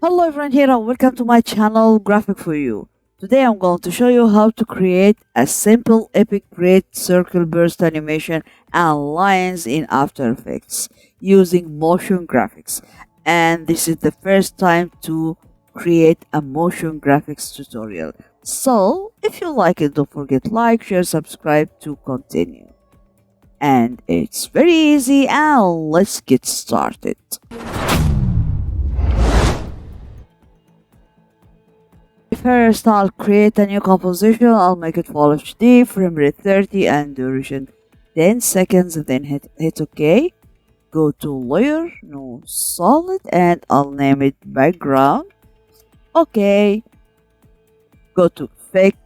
Hello everyone here and welcome to my channel Graphic for You. Today I'm going to show you how to create a simple epic great circle burst animation and lines in After Effects using motion graphics. And this is the first time to create a motion graphics tutorial. So if you like it, don't forget like, share, subscribe to continue. And it's very easy and let's get started. First, I'll create a new composition. I'll make it full HD, frame rate 30, and duration 10 seconds. Then hit OK. Go to Layer, no Solid, and I'll name it Background. OK. Go to Effect,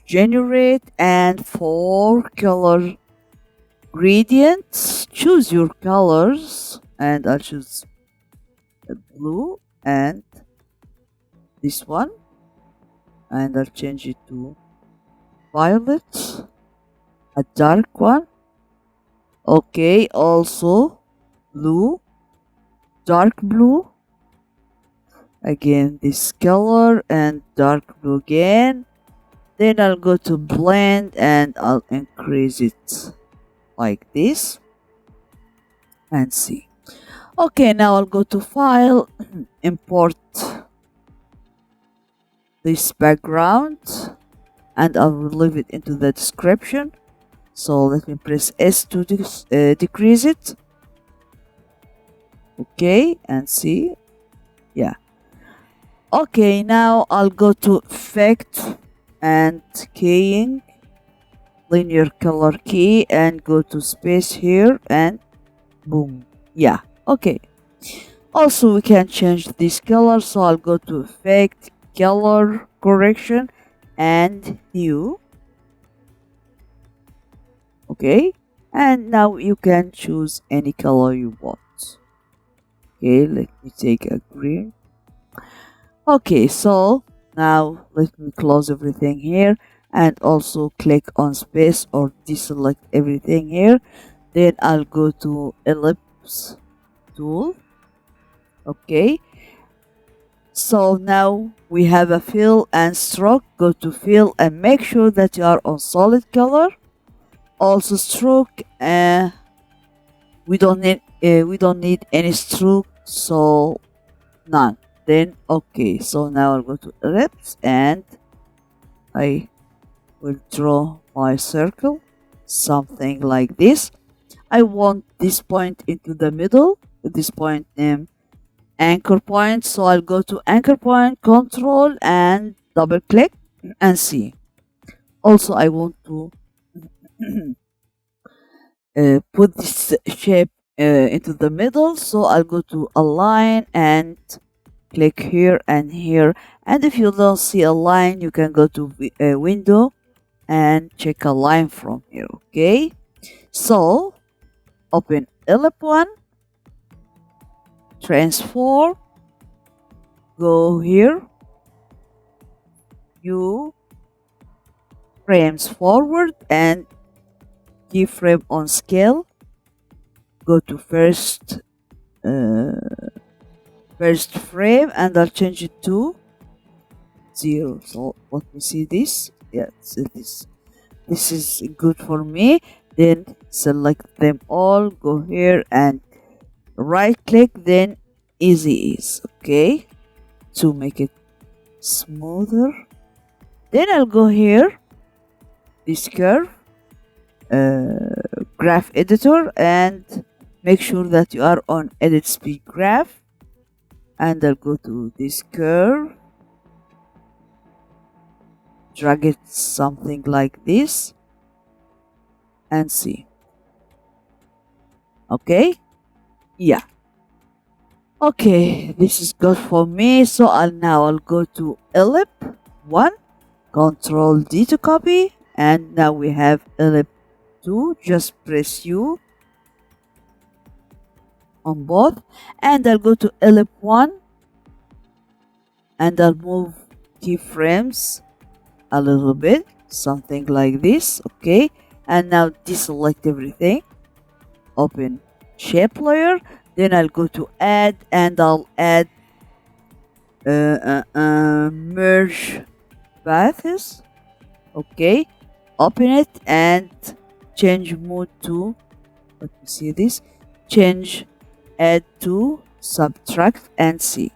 Generate, and for color gradients, choose your colors, and I'll choose blue and this one. And I'll change it to violet, a dark one. Okay, also blue, dark blue. Again, this color and dark blue again. Then I'll go to blend and I'll increase it like this and see. Okay, now I'll go to file, import this background, and I will leave it into the description. So let me press S to decrease it. Okay, and see. Yeah. Okay, now I'll go to Effect and Keying, Linear Color Key, and go to Space here and boom. Yeah, okay. Also, we can change this color, so I'll go to Effect, Color Correction, and New. Okay, and now you can choose any color you want. Okay, let me take a green. Okay, so now let me close everything here and also click on space or deselect everything here. Then I'll go to ellipse tool. Okay, so now we have a fill and stroke. Go to fill and make sure that you are on solid color. Also stroke, we don't need any stroke, so none. Then okay, so now I'll go to ellipse and I will draw my circle, something like this. I want this point into the middle, this point anchor point, so I'll go to anchor point, control and double click and see. Also I want to put this shape into the middle, so I'll go to align and click here and here, and if you don't see a line you can go to window and check a line from here. Okay, so open ellipse 1, transform, go here, view frames forward and keyframe on scale. Go to first frame and I'll change it to 0. So let me see this. Yes, this is good for me. Then select them all, go here and right click, then easy ease. Okay, to make it smoother. Then I'll go here, this curve, graph editor, and make sure that you are on edit speed graph, and I'll go to this curve, drag it something like this and see. Okay, yeah, okay, this is good for me. So I'll go to ellipse 1, Control D to copy, and now we have ellipse 2. Just press U on both, and I'll go to ellipse 1 and I'll move keyframes a little bit, something like this. Okay, and now deselect everything, open shape layer, then I'll go to add and I'll add merge paths. Okay, open it and change mode to, let me see this, change add to, subtract and see.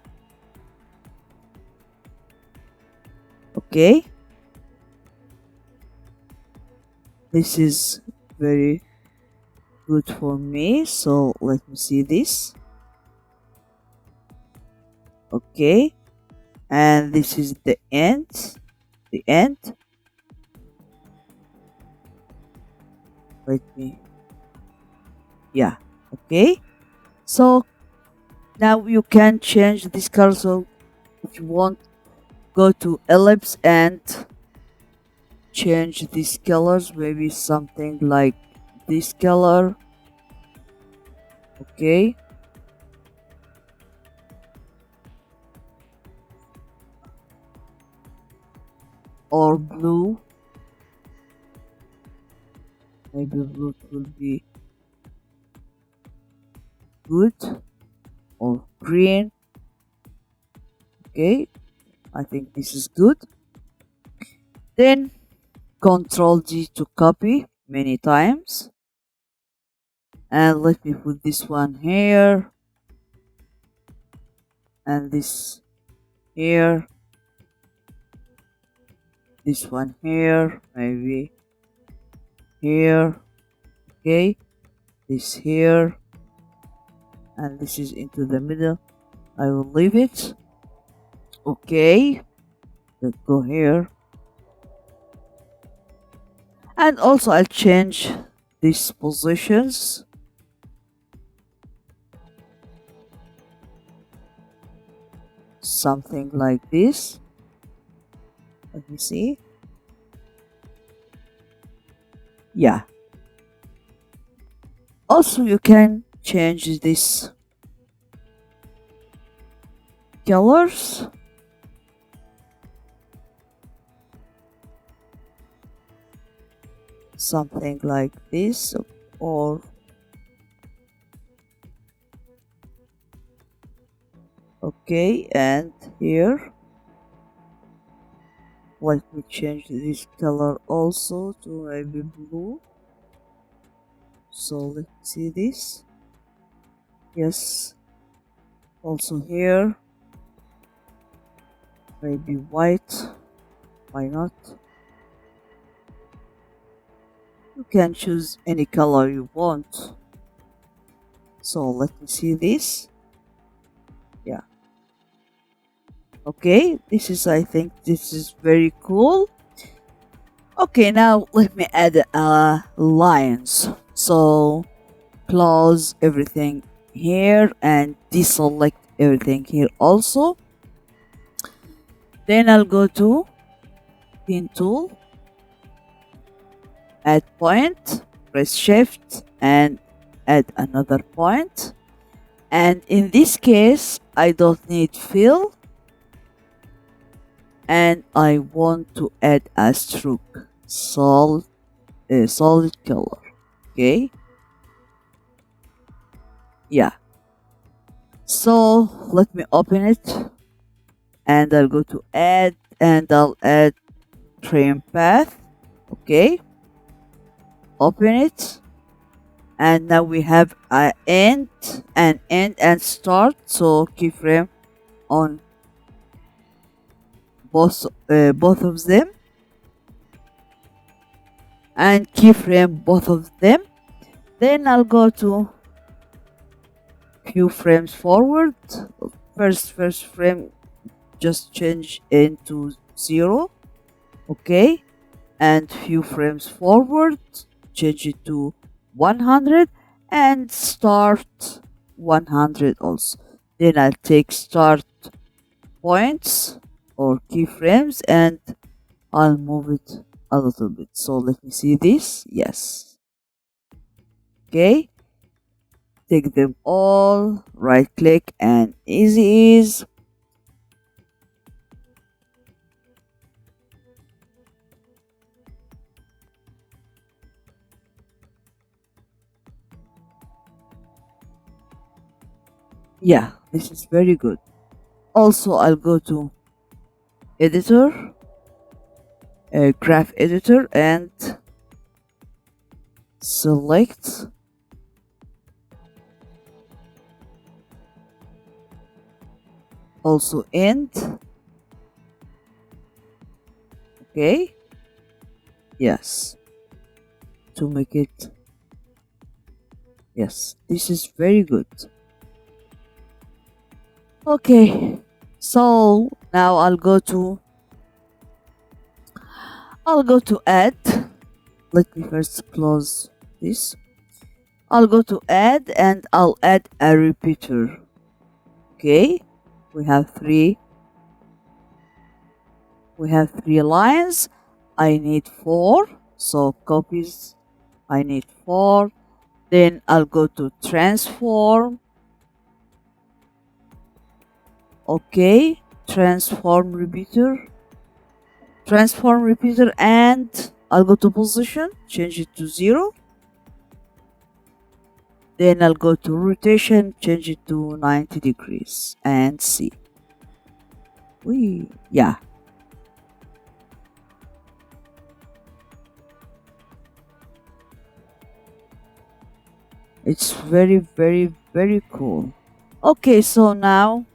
Okay, this is very good for me, so let me see this. Okay, and this is the end. Let me, yeah, okay. So now you can change this color. So if you want, go to ellipse and change these colors, maybe something like this color. Okay, or blue, maybe blue will be good, or green. Okay, I think this is good. Then Control D to copy many times, and let me put this one here and this here, this one here, maybe here. Okay, this here, and this is into the middle. I will leave it. Okay, let's go here, and also I'll change these positions. Something like this. Let me see. Yeah. Also, you can change these colors. Something like this, or okay, and here let me change this color also to maybe blue. So let's see this. Yes, also here maybe white. Why not? You can choose any color you want. So let me see this. Yeah, okay, this is, I think this is very cool. Okay, now let me add lines. So close everything here and deselect everything here also. Then I'll go to pin tool, add point, press shift and add another point. And in this case, I don't need fill, and I want to add a stroke, solid color. Okay, yeah. So let me open it, and I'll go to add, and I'll add trim path. Okay, open it, and now we have an end and start. So keyframe on both of them, and keyframe both of them. Then I'll go to few frames forward. First frame, just change into 0. Okay, and few frames forward, change it to 100, and start 100 also. Then I'll take start points or keyframes and I'll move it a little bit. So let me see this. Yes. Okay, take them all, right click and easy ease. Yeah, this is very good. Also, I'll go to editor, graph editor, and select also end. Okay, yes, to make it, yes, this is very good. Okay, so now I'll go to add. Let me first close this. I'll go to add and I'll add a repeater. Okay, we have three lines. I need 4, so copies, I need 4. Then I'll go to transform. Okay, transform repeater, and I'll go to position, change it to 0. Then I'll go to rotation, change it to 90 degrees and see. Yeah. It's very, very, very cool. Okay, so now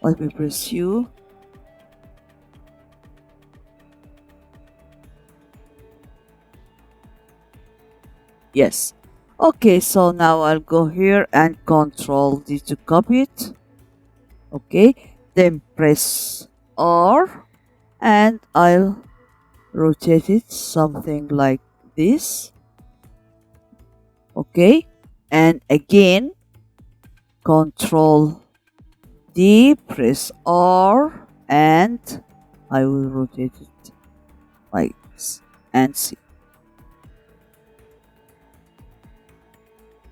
let me press U. Yes. Okay, so now I'll go here and Control D to copy it. Okay, then press R and I'll rotate it something like this. Okay, and again Control D, press R, and I will rotate it like this and see.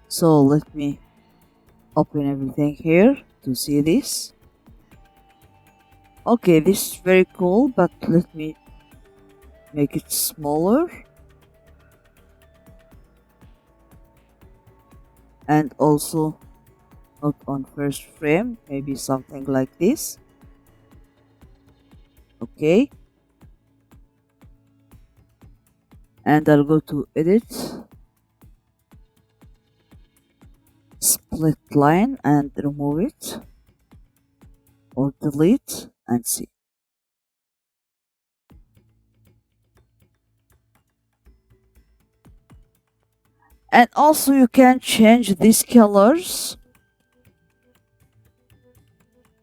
So let me open everything here to see this. Okay, this is very cool, but let me make it smaller. And also not on first frame, maybe something like this. Okay. And I'll go to edit, split line, and remove it or delete and see. And also you can change these colors.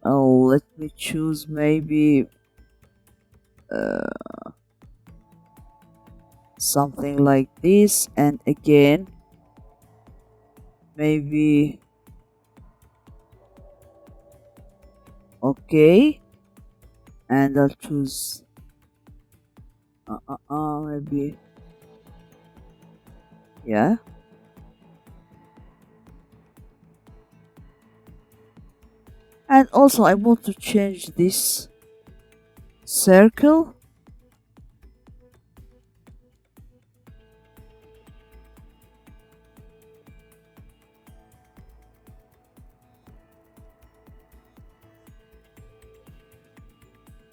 Oh, let me choose maybe something like this, and again maybe, okay, and I'll choose maybe, yeah. And also I want to change this circle.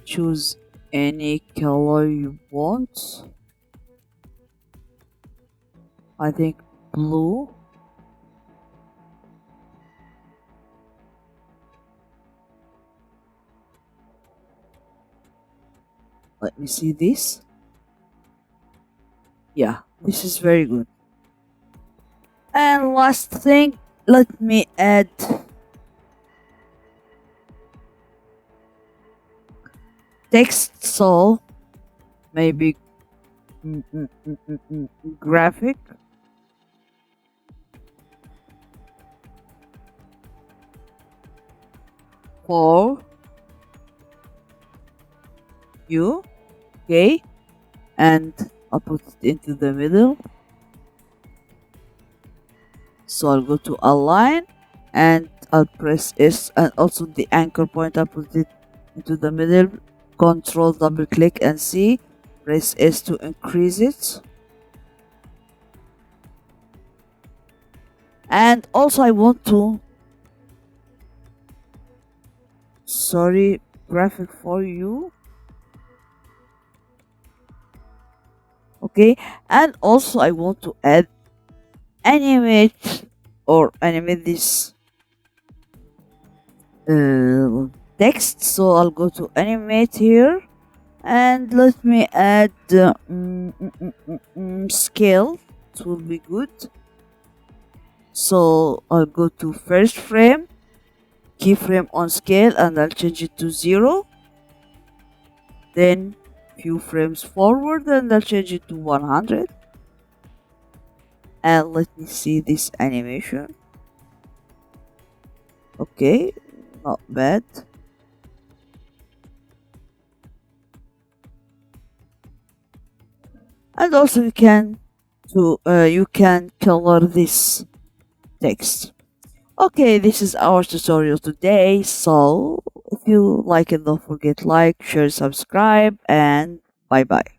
Choose any color you want. I think blue. Let me see this. Yeah, this is very good. And last thing, let me add text, so maybe graphic. For you, okay, and I'll put it into the middle. So I'll go to align and I'll press S, and also the anchor point, I'll put it into the middle. Control double click and see, press S to increase it. And also I want to, sorry, graphic for you. Okay, and also I want to add animate or animate this text, so I'll go to animate here and let me add scale. It will be good. So I'll go to first frame, keyframe on scale, and I'll change it to 0. Then few frames forward and I'll change it to 100. And let me see this animation. Okay, not bad. And also you can color this text. Okay, this is our tutorial today. So if you like it, don't forget like, share, subscribe, and bye bye.